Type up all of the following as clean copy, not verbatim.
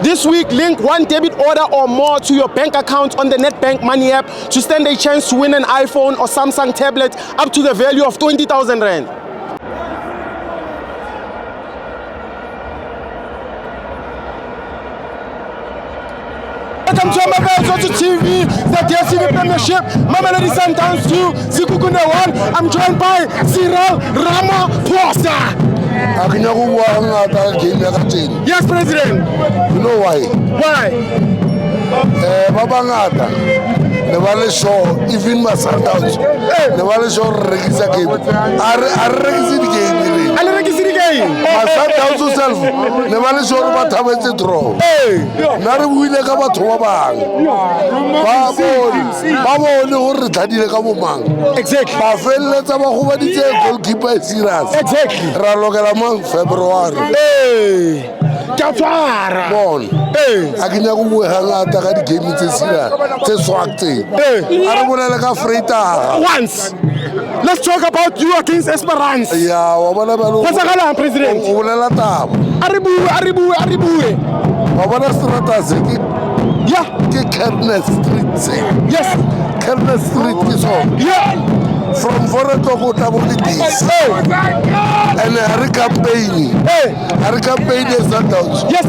This week, link one debit order or more to your bank account on the NetBank Money app to stand a chance to win an iPhone or Samsung tablet up to the value of 20,000 Rand. Welcome to Amabelo TV, the DSTV Premiership, Mamelodi Sundowns 2, Sekhukhune 1. I'm joined by Cyril Ramaphosa. Yes, President. You know why? Why? Babangata, never show even my Sundowns. Never show register game. I register the game. I register the game. My Sundowns yourself. Never show what happens to draw. Nari wile kama tuwabang. Babo who retarded kama mang. Exactly. Bafel taba kuba di goalkeeper serious. Exactly. Ralogela mang February. Katwara. Bon. Akinya kuwe hangata ka di game tse serious. Tse swakte. Ara bona ka Freita. Once. Let's talk about you against Esperance. Yeah, wabona balo. Kwazakala President. O bolela taba. Aribuwe. Wabona strata se ke Yeah. ke Kernel Street se. Yes. Kernel Street is on. Yeah. From Voreto go Tabulidis. And Harry campaign. Harry campaign is Sundowns. Yes.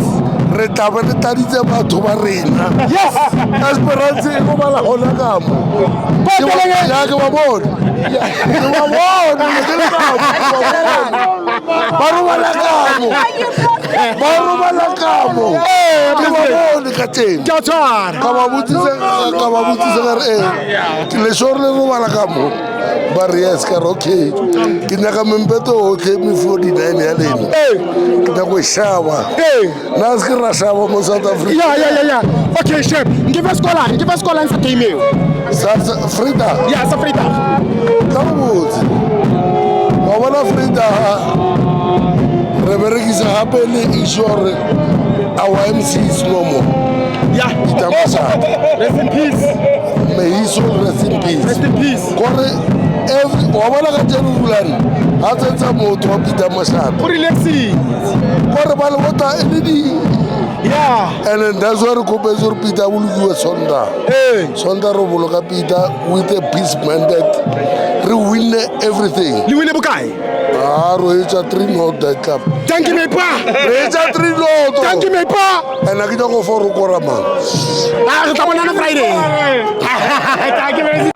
Retabane taditse batho ba rena. Yes. Esperance go bala hona kamo. Ya ke ba bona. Barubala kamo. Ke ba bona ka teng. Katwara. Ka ba butse ka re ke le shore le bala kamo. Ba yes ka okay. Ke nyaka membeto o ke mi 49 ya lena. Ke nyaka go shaba. Na se ra shaba mo South Africa. Yeah. Okay, chef. Give us call and sa game. Frida. Yeah, sa Frida. Kabutse. Wa bona Frida. Re berekisa hape le insure our MC is no more. Yeah. Rest in peace. May he soul rest in peace. Rest in peace. Kore wa bona ka Jerusalem. Ha tsetsa motho wa Peter Mashaba. For relaxing. Kore ba le bota eledi. Yeah. And then that's why Peter will give a Sonda. Sonda Roboloka Peter with a peace mandate. We win everything. You win the bukai. Rohecha 3-0 that cup. Thank you, my pa. Rohecha 3-0. Thank you, my pa. And I can go for Rukorama. Come on Friday. Thank you,